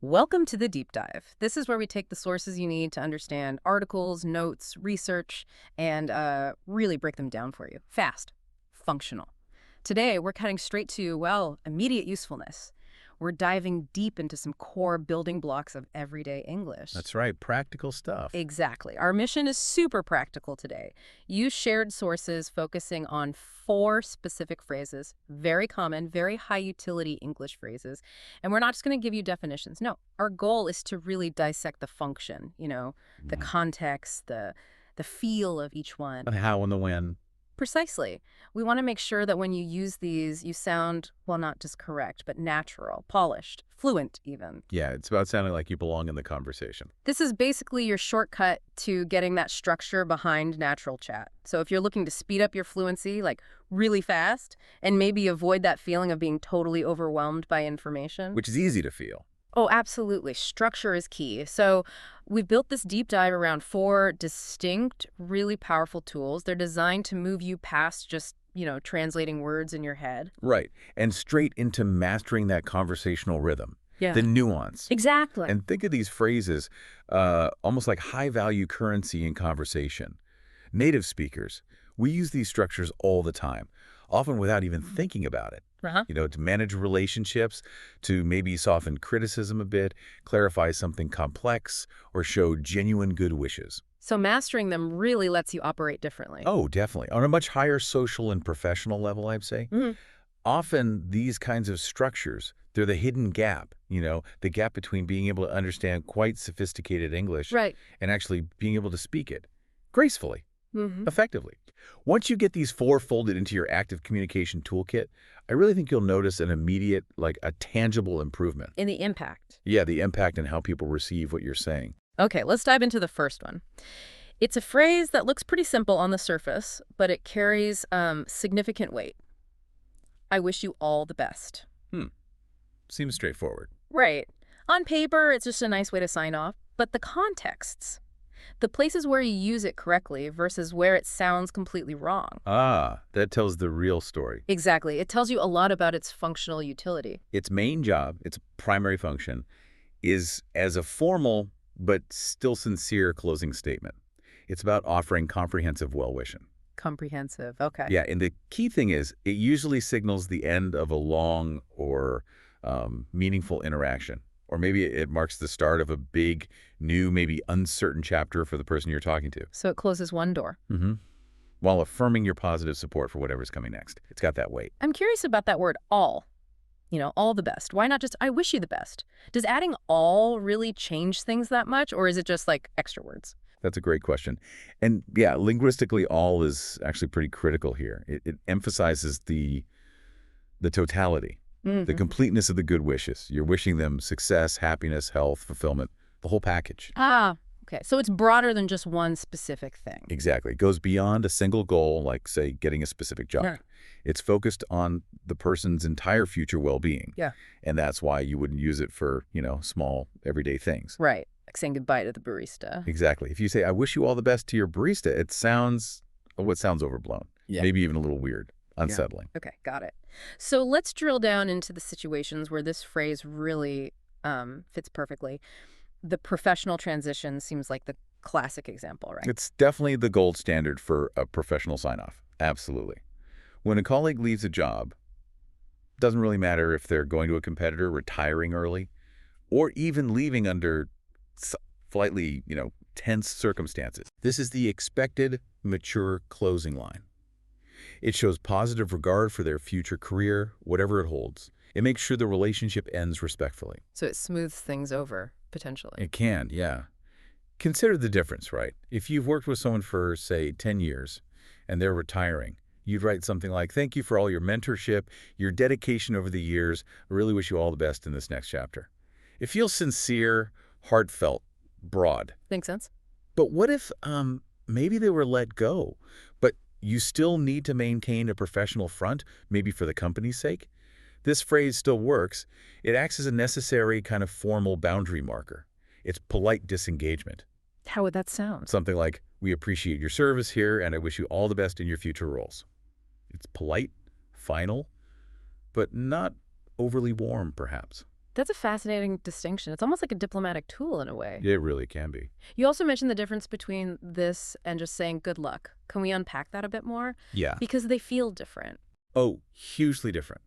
Welcome to the deep dive. This is where we take the sources you need to understand articles, notes, research, and really break them down for you. Fast, functional. Today, we're cutting straight to, well, immediate usefulness. We're diving deep into some core building blocks of everyday English. That's right, practical stuff. Exactly. Our mission is super practical today. Use shared sources focusing on 4 specific phrases, very common, very high utility English phrases. And we're not just going to give you definitions. No, our goal is to really dissect the function, the context, the feel of each one. The how and the when. Precisely. We want to make sure that when you use these, you sound, well, not just correct, but natural, polished, fluent even. Yeah, it's about sounding like you belong in the conversation. This is basically your shortcut to getting that structure behind natural chat. So if you're looking to speed up your fluency, like really fast, and maybe avoid that feeling of being totally overwhelmed by information. Which is easy to feel. Oh, absolutely. Structure is key. So we've built this deep dive around 4 distinct, really powerful tools. They're designed to move you past just, translating words in your head. Right, and straight into mastering that conversational rhythm. Yeah. The nuance. Exactly. And think of these phrases almost like high-value currency in conversation. Native speakers, we use these structures all the time, often without even thinking about it. To manage relationships, to maybe soften criticism a bit, clarify something complex, or show genuine good wishes. So mastering them really lets you operate differently. Oh, definitely. On a much higher social and professional level, I'd say. Often these kinds of structures, they're the hidden gap, the gap between being able to understand quite sophisticated English and actually being able to speak it gracefully, effectively. Once you get these 4 folded into your active communication toolkit, I really think you'll notice an immediate, a tangible improvement. In the impact. Yeah, the impact and how people receive what you're saying. Okay, let's dive into the first one. It's a phrase that looks pretty simple on the surface, but it carries significant weight. I wish you all the best. Seems straightforward. Right. On paper, it's just a nice way to sign off, but the contexts, the places where you use it correctly versus where it sounds completely wrong. Ah, that tells the real story. Exactly. It tells you a lot about its functional utility. Its main job, its primary function, is as a formal but still sincere closing statement. It's about offering comprehensive well-wishing. Comprehensive. Okay. Yeah, and the key thing is it usually signals the end of a long or meaningful interaction. Or maybe it marks the start of a big, new, maybe uncertain chapter for the person you're talking to. So it closes one door. While affirming your positive support for whatever's coming next. It's got that weight. I'm curious about that word all. All the best. Why not just, I wish you the best? Does adding all really change things that much, or is it just like extra words? That's a great question. And yeah, linguistically, all is actually pretty critical here. It emphasizes the totality, the completeness of the good wishes. You're wishing them success, happiness, health, fulfillment, the whole package. Ah, okay. So it's broader than just one specific thing. Exactly. It goes beyond a single goal, like, say, getting a specific job. Yeah. It's focused on the person's entire future well-being. Yeah. And that's why you wouldn't use it for, small, everyday things. Right. Like saying goodbye to the barista. Exactly. If you say, I wish you all the best to your barista, it sounds overblown. Yeah. Maybe even a little weird, unsettling. Yeah. Okay, got it. So let's drill down into the situations where this phrase really fits perfectly. The professional transition seems like the classic example, right? It's definitely the gold standard for a professional sign-off. Absolutely. When a colleague leaves a job, doesn't really matter if they're going to a competitor, retiring early, or even leaving under slightly, tense circumstances. This is the expected, mature closing line. It shows positive regard for their future career, whatever it holds. It makes sure the relationship ends respectfully. So it smooths things over, potentially. It can, yeah. Consider the difference, right? If you've worked with someone for, say, 10 years and they're retiring, you'd write something like, thank you for all your mentorship, your dedication over the years. I really wish you all the best in this next chapter. It feels sincere, heartfelt, broad. Makes sense. But what if maybe they were let go, but you still need to maintain a professional front, maybe for the company's sake? This phrase still works. It acts as a necessary kind of formal boundary marker. It's polite disengagement. How would that sound? Something like, we appreciate your service here, and I wish you all the best in your future roles. It's polite, final, but not overly warm, perhaps. That's a fascinating distinction. It's almost like a diplomatic tool in a way. It really can be. You also mentioned the difference between this and just saying good luck. Can we unpack that a bit more? Yeah. Because they feel different. Oh, hugely different.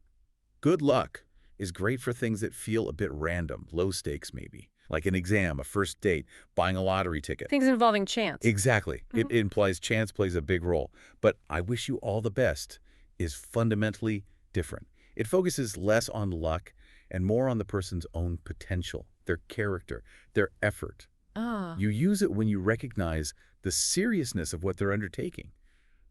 Good luck is great for things that feel a bit random, low stakes maybe, like an exam, a first date, buying a lottery ticket. Things involving chance. Exactly. It implies chance plays a big role. But I wish you all the best is fundamentally different. It focuses less on luck and more on the person's own potential, their character, their effort. Ah. You use it when you recognize the seriousness of what they're undertaking,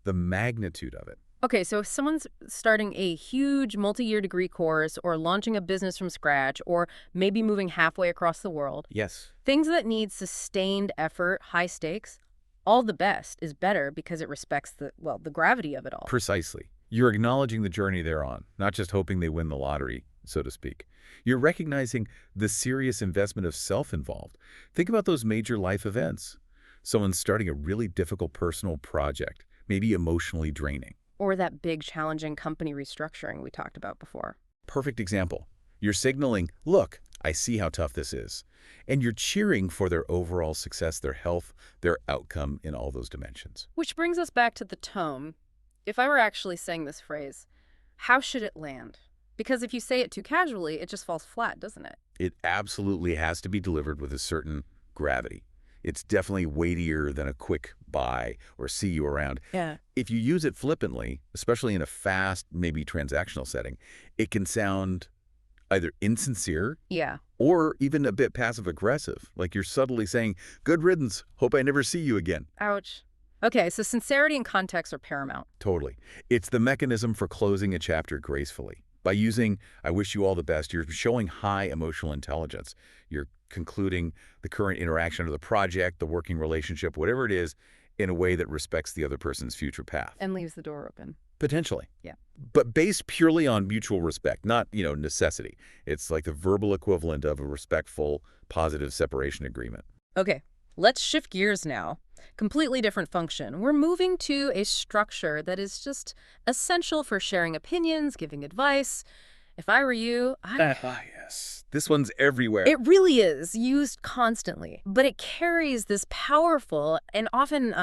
the magnitude of it. Okay, so if someone's starting a huge multi-year degree course or launching a business from scratch or maybe moving halfway across the world, Yes. things that need sustained effort, high stakes, all the best is better because it respects the gravity of it all. Precisely. You're acknowledging the journey they're on, not just hoping they win the lottery, so to speak. You're recognizing the serious investment of self involved. Think about those major life events. Someone's starting a really difficult personal project, maybe emotionally draining. Or that big challenging company restructuring we talked about before. Perfect example. You're signaling, look, I see how tough this is. And you're cheering for their overall success, their health, their outcome in all those dimensions. Which brings us back to the tone. If I were actually saying this phrase, how should it land? Because if you say it too casually, it just falls flat, doesn't it? It absolutely has to be delivered with a certain gravity. It's definitely weightier than a quick bye or see you around. Yeah. If you use it flippantly, especially in a fast, maybe transactional setting, it can sound either insincere Yeah. or even a bit passive-aggressive, like you're subtly saying, good riddance, hope I never see you again. Ouch. Okay, so sincerity and context are paramount. Totally. It's the mechanism for closing a chapter gracefully. By using, I wish you all the best, you're showing high emotional intelligence. You're concluding the current interaction of the project, the working relationship, whatever it is, in a way that respects the other person's future path. And leaves the door open. Potentially. Yeah. But based purely on mutual respect, not, necessity. It's like the verbal equivalent of a respectful, positive separation agreement. Okay, let's shift gears now. Completely different function. We're moving to a structure that is just essential for sharing opinions, giving advice. If I were you, Yes. This one's everywhere. It really is used constantly, but it carries this powerful and often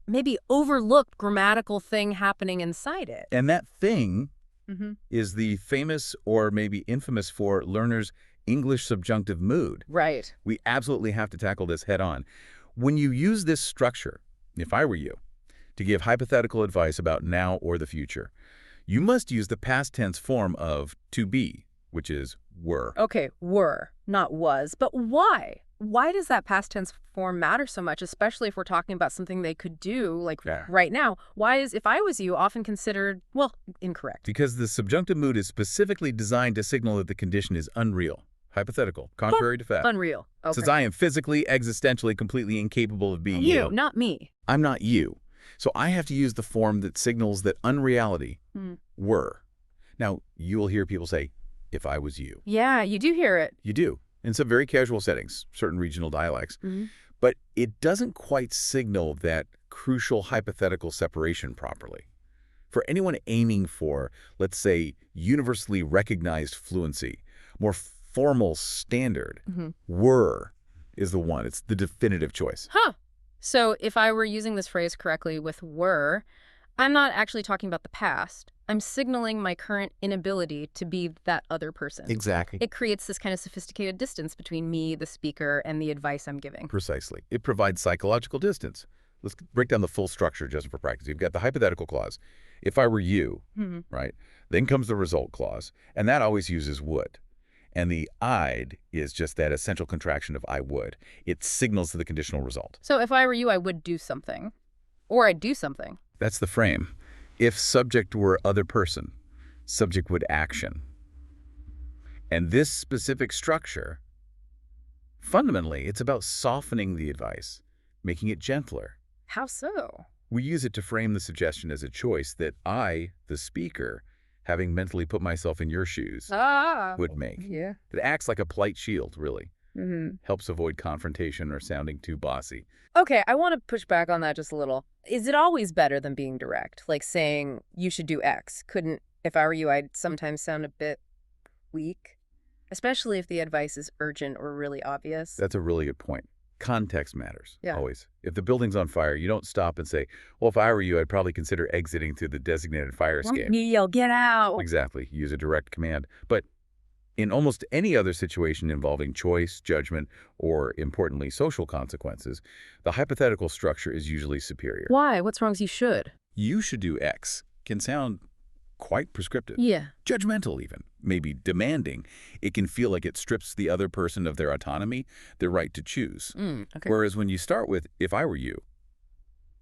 maybe overlooked grammatical thing happening inside it. And that thing Mm-hmm. is the famous or maybe infamous for learners' English subjunctive mood. Right. We absolutely have to tackle this head on. When you use this structure, if I were you, to give hypothetical advice about now or the future, you must use the past tense form of to be, which is were. Okay, were, not was. But why? Why does that past tense form matter so much, especially if we're talking about something they could do, like Yeah. right now? Why is, if I was you, often considered, well, incorrect? Because the subjunctive mood is specifically designed to signal that the condition is unreal, hypothetical, contrary to fact. Unreal. Okay. Says I am physically, existentially, completely incapable of being You, not me. I'm not you. So I have to use the form that signals that unreality were. Now, you will hear people say, if I was you. Yeah, you do hear it. You do. In some very casual settings, certain regional dialects. Mhm. But it doesn't quite signal that crucial hypothetical separation properly. For anyone aiming for, let's say, universally recognized fluency, more formal standard, were is the one. It's the definitive choice. Huh. So if I were using this phrase correctly with were, I'm not actually talking about the past. I'm signaling my current inability to be that other person. Exactly. It creates this kind of sophisticated distance between me, the speaker, and the advice I'm giving. Precisely. It provides psychological distance. Let's break down the full structure just for practice. You've got the hypothetical clause. If I were you, right? Then comes the result clause, and that always uses would. And the I'd is just that essential contraction of I would. It signals the conditional result. So if I were you, I would do something. Or I'd do something. That's the frame. If subject were other person, subject would action. And this specific structure, fundamentally, it's about softening the advice, making it gentler. How so? We use it to frame the suggestion as a choice that I, the speaker, having mentally put myself in your shoes, would make. Yeah. It acts like a polite shield, really. Helps avoid confrontation or sounding too bossy. Okay, I want to push back on that just a little. Is it always better than being direct? Like saying, you should do X. Couldn't, if I were you, I'd sometimes sound a bit weak. especially if the advice is urgent or really obvious. That's a really good point. Context matters, Yeah. always. If the building's on fire, you don't stop and say, well, if I were you, I'd probably consider exiting through the designated fire escape. You yell, get out. Exactly. Use a direct command. But in almost any other situation involving choice, judgment, or, importantly, social consequences, the hypothetical structure is usually superior. Why? What's wrong with you should? You should do X can sound quite prescriptive. Yeah. Judgmental even, maybe demanding. It can feel like it strips the other person of their autonomy, their right to choose. Okay. Whereas when you start with, if I were you,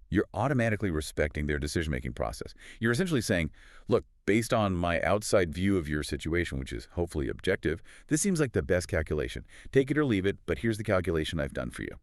you're automatically respecting their decision-making process. You're essentially saying, look, based on my outside view of your situation, which is hopefully objective, this seems like the best calculation. Take it or leave it, but here's the calculation I've done for you.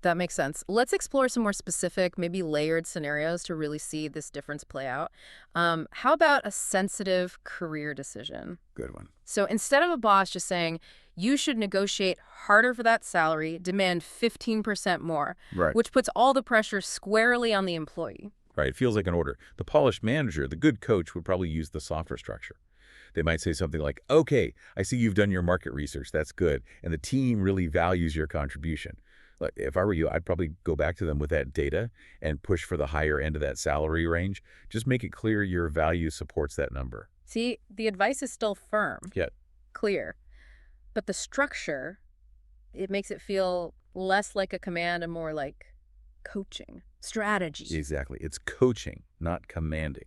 That makes sense. Let's explore some more specific, maybe layered scenarios to really see this difference play out. How about a sensitive career decision? Good one. So instead of a boss just saying, you should negotiate harder for that salary, demand 15% more, Right. which puts all the pressure squarely on the employee. Right. It feels like an order. The polished manager, the good coach, would probably use the softer structure. They might say something like, okay, I see you've done your market research. That's good. And the team really values your contribution. Like, if I were you, I'd probably go back to them with that data and push for the higher end of that salary range. Just make it clear your value supports that number. See, the advice is still firm, Yeah. clear, but the structure, it makes it feel less like a command and more like coaching, strategy. Exactly. It's coaching, not commanding.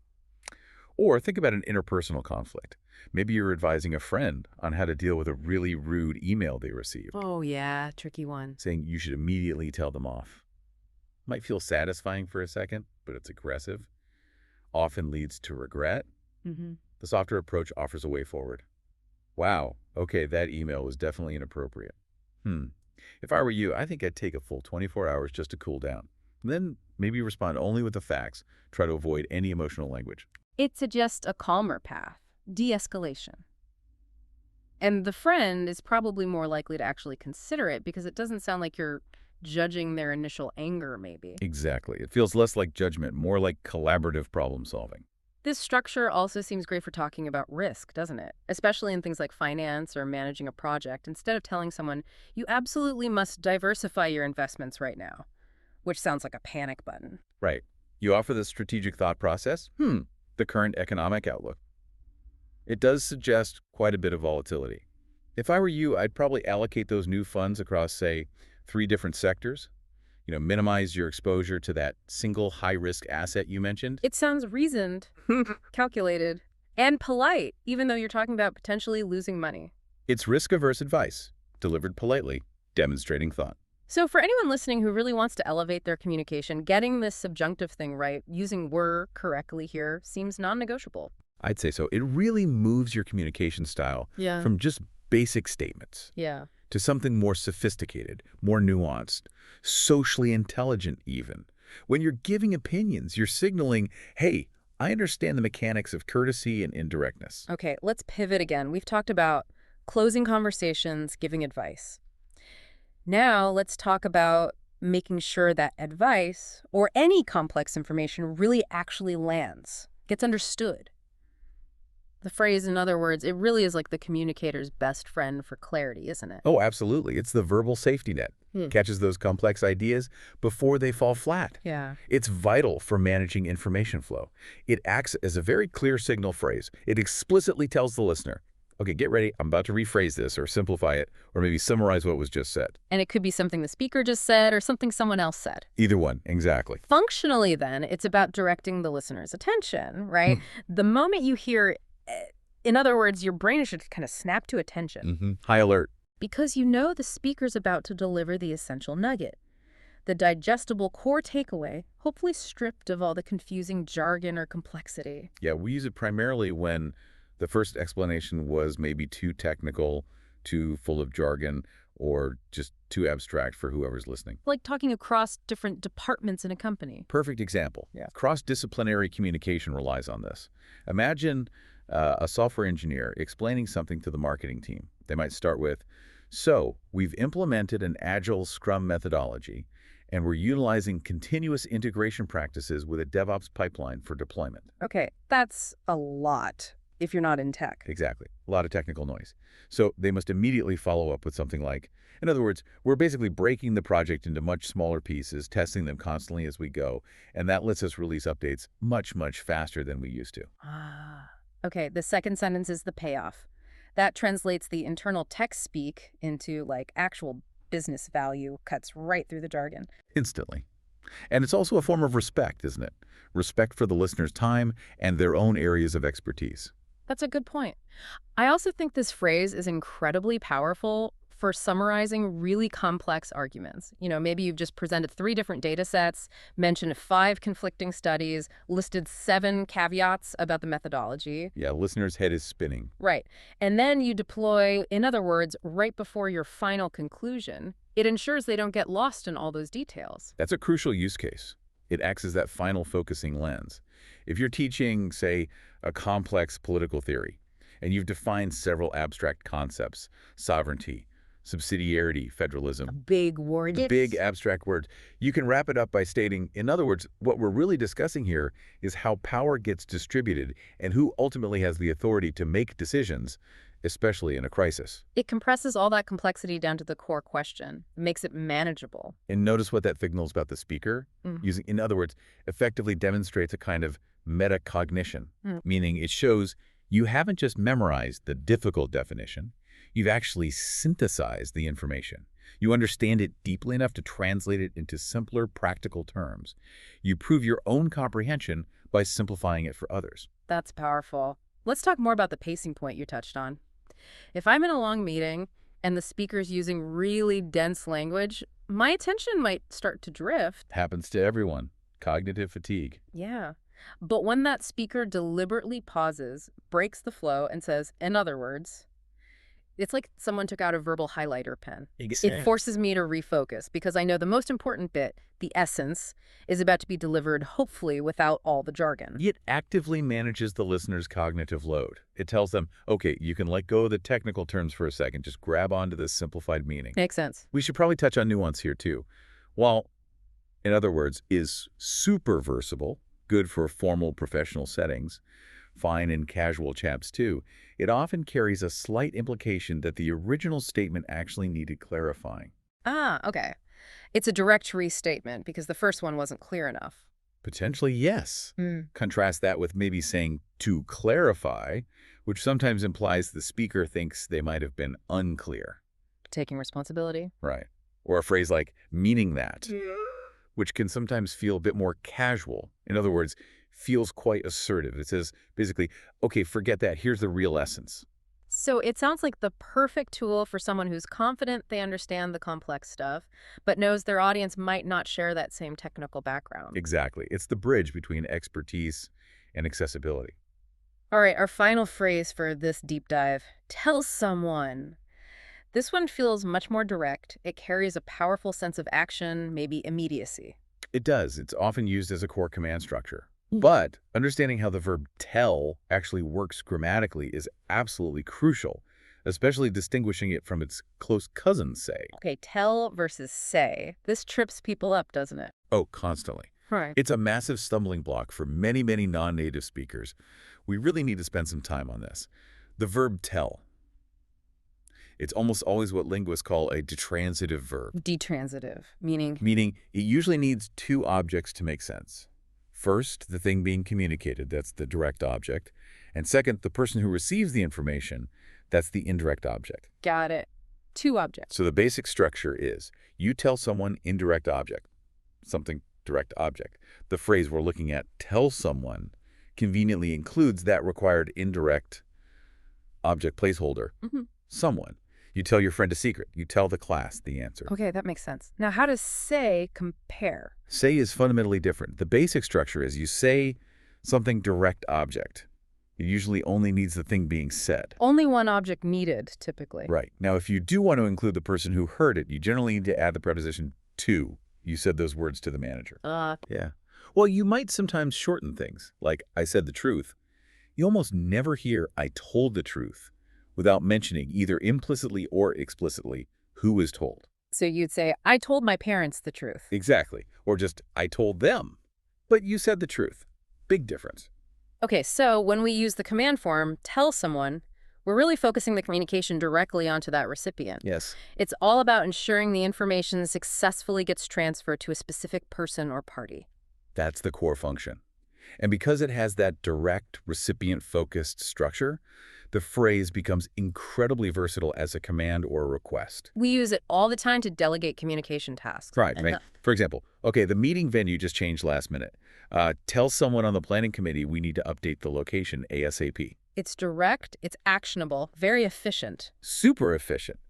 Or think about an interpersonal conflict. Maybe you're advising a friend on how to deal with a really rude email they received, Oh, yeah, tricky one. saying you should immediately tell them off. Might feel satisfying for a second, but it's aggressive. Often leads to regret. Mm-hmm. The softer approach offers a way forward. Wow, okay, that email was definitely inappropriate. If I were you, I think I'd take a full 24 hours just to cool down. Then maybe respond only with the facts. Try to avoid any emotional language. It suggests a calmer path, de-escalation. And the friend is probably more likely to actually consider it because it doesn't sound like you're judging their initial anger, maybe. Exactly. It feels less like judgment, more like collaborative problem solving. This structure also seems great for talking about risk, doesn't it? Especially in things like finance or managing a project. Instead of telling someone, you absolutely must diversify your investments right now, which sounds like a panic button. Right. You offer the strategic thought process, the current economic outlook. It does suggest quite a bit of volatility. If I were you, I'd probably allocate those new funds across, say, 3 different sectors. Minimize your exposure to that single high-risk asset you mentioned. It sounds reasoned, calculated, and polite, even though you're talking about potentially losing money. It's risk-averse advice, delivered politely, demonstrating thought. So for anyone listening who really wants to elevate their communication, getting this subjunctive thing right, using were correctly here, seems non-negotiable. I'd say so. It really moves your communication style Yeah. from just basic statements Yeah. to something more sophisticated, more nuanced, socially intelligent even. When you're giving opinions, you're signaling, hey, I understand the mechanics of courtesy and indirectness. Okay, let's pivot again. We've talked about closing conversations, giving advice. Now let's talk about making sure that advice or any complex information really actually lands, gets understood. The phrase, in other words, it really is like the communicator's best friend for clarity, isn't it? Oh, absolutely. It's the verbal safety net. Catches those complex ideas before they fall flat. Yeah. It's vital for managing information flow. It acts as a very clear signal phrase. It explicitly tells the listener, okay, get ready, I'm about to rephrase this or simplify it or maybe summarize what was just said. And it could be something the speaker just said or something someone else said. Either one, exactly. Functionally, then, it's about directing the listener's attention, right? The moment you hear, in other words, your brain should kind of snap to attention. High alert. Because you know the speaker's about to deliver the essential nugget. The digestible core takeaway, hopefully stripped of all the confusing jargon or complexity. Yeah, we use it primarily when the first explanation was maybe too technical, too full of jargon, or just too abstract for whoever's listening. Like talking across different departments in a company. Perfect example. Yeah. Cross-disciplinary communication relies on this. Imagine a software engineer explaining something to the marketing team. They might start with, so we've implemented an agile Scrum methodology, and we're utilizing continuous integration practices with a DevOps pipeline for deployment. Okay, that's a lot. if you're not in tech. Exactly. A lot of technical noise. So they must immediately follow up with something like, in other words, we're basically breaking the project into much smaller pieces, testing them constantly as we go, and that lets us release updates much, much faster than we used to. Ah. Okay, the second sentence is the payoff. That translates the internal tech speak into like actual business value, cuts right through the jargon. Instantly. And it's also a form of respect, isn't it? Respect for the listener's time and their own areas of expertise. That's a good point. I also think this phrase is incredibly powerful for summarizing really complex arguments. Maybe you've just presented 3 different data sets, mentioned 5 conflicting studies, listed 7 caveats about the methodology. Yeah, listener's head is spinning. Right. And then you deploy, in other words, right before your final conclusion. It ensures they don't get lost in all those details. That's a crucial use case. It acts as that final focusing lens. If you're teaching, say, a complex political theory, and you've defined several abstract concepts, sovereignty, subsidiarity, federalism, Big word. big abstract words, you can wrap it up by stating, in other words, what we're really discussing here is how power gets distributed and who ultimately has the authority to make decisions, especially in a crisis. It compresses all that complexity down to the core question, makes it manageable. And notice what that signals about the speaker. Using, in other words, effectively demonstrates a kind of metacognition, meaning it shows you haven't just memorized the difficult definition, you've actually synthesized the information. You understand it deeply enough to translate it into simpler, practical terms. You prove your own comprehension by simplifying it for others. That's powerful. Let's talk more about the pacing point you touched on. If I'm in a long meeting and the speaker's using really dense language, my attention might start to drift. Happens to everyone. Cognitive fatigue. Yeah. But when that speaker deliberately pauses, breaks the flow, and says, in other words, it's like someone took out a verbal highlighter pen. It forces me to refocus because I know the most important bit, the essence, is about to be delivered, hopefully without all the jargon. It actively manages the listener's cognitive load. It tells them, okay, you can let go of the technical terms for a second. Just grab onto this simplified meaning. Makes sense. We should probably touch on nuance here, too. While, in other words, is super versatile, good for formal professional settings, fine in casual chats too, it often carries a slight implication that the original statement actually needed clarifying. Ah, okay. It's a direct restatement because the first one wasn't clear enough. Potentially, yes. Contrast that with maybe saying to clarify, which sometimes implies the speaker thinks they might have been unclear. Taking responsibility. Right. Or a phrase like meaning that, which can sometimes feel a bit more casual. In other words, feels quite assertive. It says, basically, okay, forget that. Here's the real essence. So it sounds like the perfect tool for someone who's confident they understand the complex stuff, but knows their audience might not share that same technical background. Exactly. It's the bridge between expertise and accessibility. All right, our final phrase for this deep dive, tell someone. This one feels much more direct. It carries a powerful sense of action, maybe immediacy. It does. It's often used as a core command structure. But understanding how the verb tell actually works grammatically is absolutely crucial, especially distinguishing it from its close cousin, say. Okay, tell versus say. This trips people up, doesn't it? Oh, constantly. Right. It's a massive stumbling block for many, many non-native speakers. We really need to spend some time on this. The verb tell. It's almost always what linguists call a detransitive verb. Detransitive, meaning? Meaning it usually needs 2 objects to make sense. First, the thing being communicated, that's the direct object. And second, the person who receives the information, that's the indirect object. Got it. 2 objects. So the basic structure is, you tell someone indirect object, something direct object. The phrase we're looking at, tell someone, conveniently includes that required indirect object placeholder, someone. You tell your friend a secret. You tell the class the answer. Okay, that makes sense. Now, how does say compare? Say is fundamentally different. The basic structure is you say something direct object. It usually only needs the thing being said. Only one object needed, typically. Right. Now, if you do want to include the person who heard it, you generally need to add the preposition to. You said those words to the manager. Yeah. Well, you might sometimes shorten things, like I said the truth. You almost never hear I told the truth without mentioning either implicitly or explicitly who was told. So you'd say, I told my parents the truth. Exactly. Or just, I told them. But you said the truth. Big difference. Okay, so when we use the command form, tell someone, we're really focusing the communication directly onto that recipient. Yes. It's all about ensuring the information successfully gets transferred to a specific person or party. That's the core function. And because it has that direct, recipient-focused structure, the phrase becomes incredibly versatile as a command or a request. We use it all the time to delegate communication tasks. Right. For example, okay, the meeting venue just changed last minute. Tell someone on the planning committee we need to update the location ASAP. It's direct, it's actionable, very efficient. Super efficient.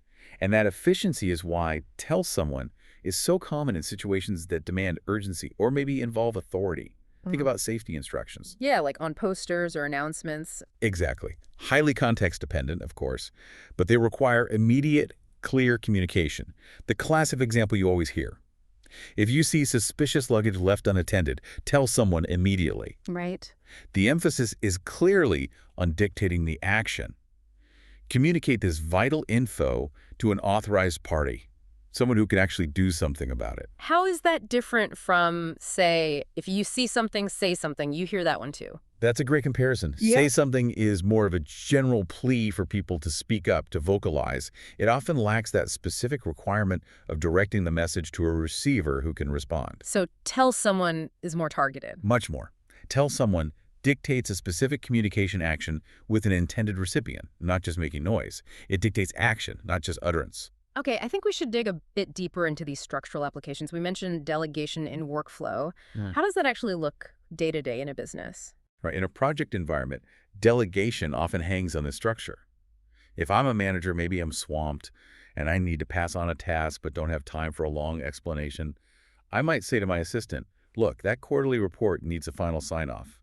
And that efficiency is why tell someone is so common in situations that demand urgency or maybe involve authority. Think about safety instructions. Yeah, like on posters or announcements. Exactly. Highly context dependent, of course, but they require immediate, clear communication. The classic example you always hear. If you see suspicious luggage left unattended, tell someone immediately. Right. The emphasis is clearly on dictating the action. Communicate this vital info to an authorized party, someone who can actually do something about it. How is that different from, say, if you see something, say something? You hear that one too. That's a great comparison. Yeah. Say something is more of a general plea for people to speak up, to vocalize. It often lacks that specific requirement of directing the message to a receiver who can respond. So tell someone is more targeted. Much more. Tell someone dictates a specific communication action with an intended recipient, not just making noise. It dictates action, not just utterance. Okay, I think we should dig a bit deeper into these structural applications. We mentioned delegation in workflow. How does that actually look day to day in a business? Right. In a project environment, delegation often hangs on this structure. If I'm a manager, maybe I'm swamped and I need to pass on a task but don't have time for a long explanation, I might say to my assistant, look, that quarterly report needs a final sign-off.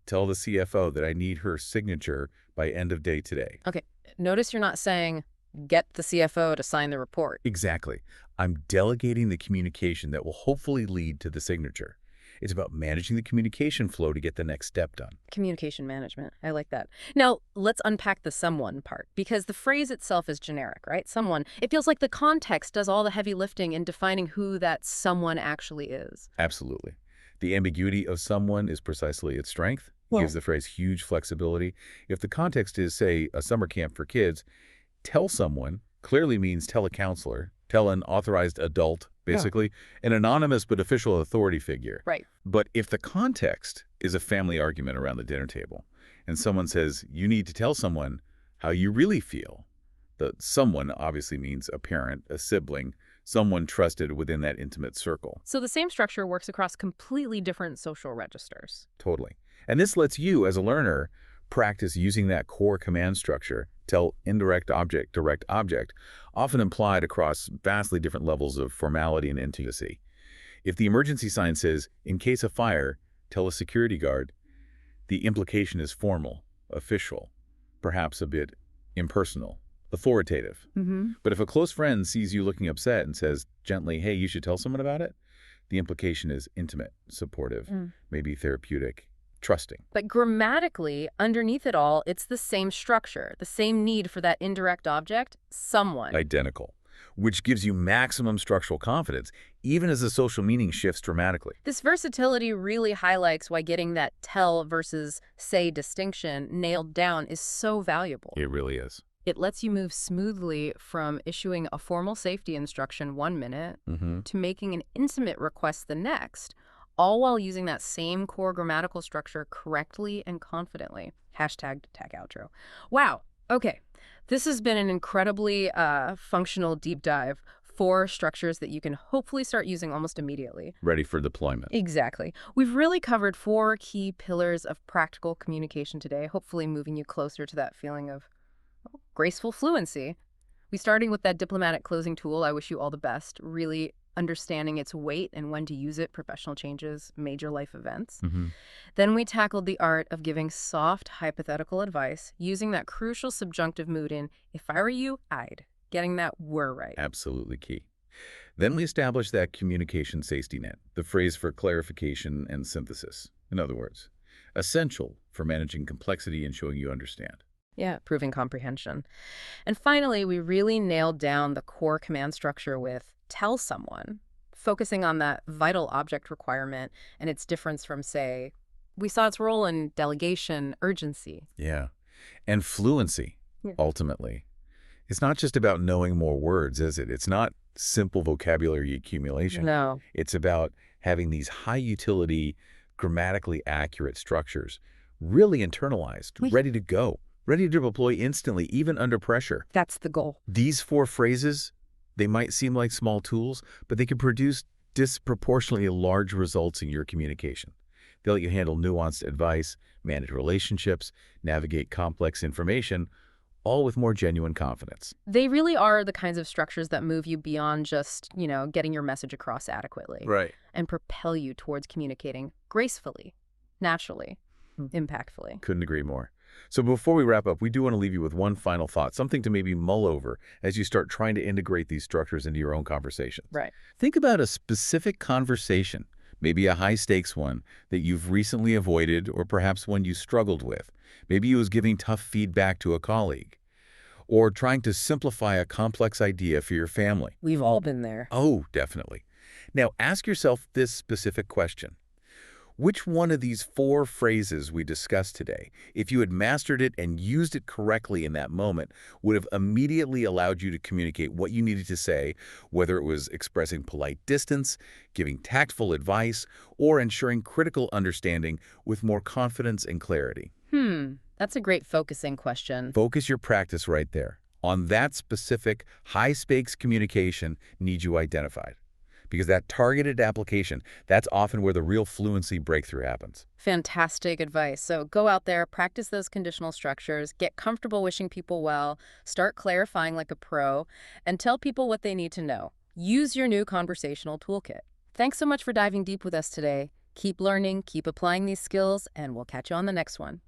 Tell the CFO that I need her signature by end of day today. Okay, notice you're not saying, get the CFO to sign the report. Exactly. I'm delegating the communication that will hopefully lead to the signature. It's about managing the communication flow to get the next step done. Communication management. I like that. Now, let's unpack the someone part, because the phrase itself is generic, right? Someone. It feels like the context does all the heavy lifting in defining who that someone actually is. Absolutely. The ambiguity of someone is precisely its strength. It gives the phrase huge flexibility. If the context is, say, a summer camp for kids, tell someone clearly means tell a counselor, tell an authorized adult, basically, an anonymous but official authority figure. Right. But if the context is a family argument around the dinner table, and someone says, you need to tell someone how you really feel, the someone obviously means a parent, a sibling, someone trusted within that intimate circle. So the same structure works across completely different social registers. Totally. And this lets you, as a learner, practice using that core command structure, tell indirect object, direct object, often implied across vastly different levels of formality and intimacy. If the emergency sign says, in case of fire, tell a security guard, the implication is formal, official, perhaps a bit impersonal, authoritative. But if a close friend sees you looking upset and says gently, hey, you should tell someone about it, the implication is intimate, supportive, maybe therapeutic, trusting. But grammatically, underneath it all, it's the same structure, the same need for that indirect object, someone. Identical, which gives you maximum structural confidence, even as the social meaning shifts dramatically. This versatility really highlights why getting that tell versus say distinction nailed down is so valuable. It really is. It lets you move smoothly from issuing a formal safety instruction 1 minute to making an intimate request the next, all while using that same core grammatical structure correctly and confidently. Hashtag tag outro. Wow. Okay. This has been an incredibly functional deep dive. 4 structures that you can hopefully start using almost immediately. Ready for deployment. Exactly. We've really covered 4 key pillars of practical communication today, hopefully moving you closer to that feeling of graceful fluency. We starting with that diplomatic closing tool. I wish you all the best. Really understanding its weight and when to use it, professional changes, major life events. Then we tackled the art of giving soft, hypothetical advice, using that crucial subjunctive mood in, if I were you, I'd. Getting that were right. Absolutely key. Then we established that communication safety net, the phrase for clarification and synthesis. In other words, essential for managing complexity and showing you understand. Yeah, proving comprehension. And finally, we really nailed down the core command structure with tell someone, focusing on that vital object requirement and its difference from, say, We saw its role in delegation, urgency. Yeah. And fluency, Yeah. ultimately. It's not just about knowing more words, is it? It's not simple vocabulary accumulation. No. It's about having these high-utility, grammatically accurate structures really internalized, We- ready to go, ready to deploy instantly, even under pressure. That's the goal. These 4 phrases, they might seem like small tools, but they can produce disproportionately large results in your communication. They'll let you handle nuanced advice, manage relationships, navigate complex information, all with more genuine confidence. They really are the kinds of structures that move you beyond just, getting your message across adequately Right. and propel you towards communicating gracefully, naturally, impactfully. Couldn't agree more. So before we wrap up, we do want to leave you with one final thought, something to maybe mull over as you start trying to integrate these structures into your own conversations. Right. Think about a specific conversation, maybe a high-stakes one that you've recently avoided or perhaps one you struggled with. Maybe it was giving tough feedback to a colleague or trying to simplify a complex idea for your family. We've all been there. Oh, definitely. Now, ask yourself this specific question. Which one of these 4 phrases we discussed today, if you had mastered it and used it correctly in that moment, would have immediately allowed you to communicate what you needed to say, whether it was expressing polite distance, giving tactful advice, or ensuring critical understanding with more confidence and clarity? That's a great focusing question. Focus your practice right there on that specific high-stakes communication need you identified. Because that targeted application, that's often where the real fluency breakthrough happens. Fantastic advice. So go out there, practice those conditional structures, get comfortable wishing people well, start clarifying like a pro, and tell people what they need to know. Use your new conversational toolkit. Thanks so much for diving deep with us today. Keep learning, keep applying these skills, and we'll catch you on the next one.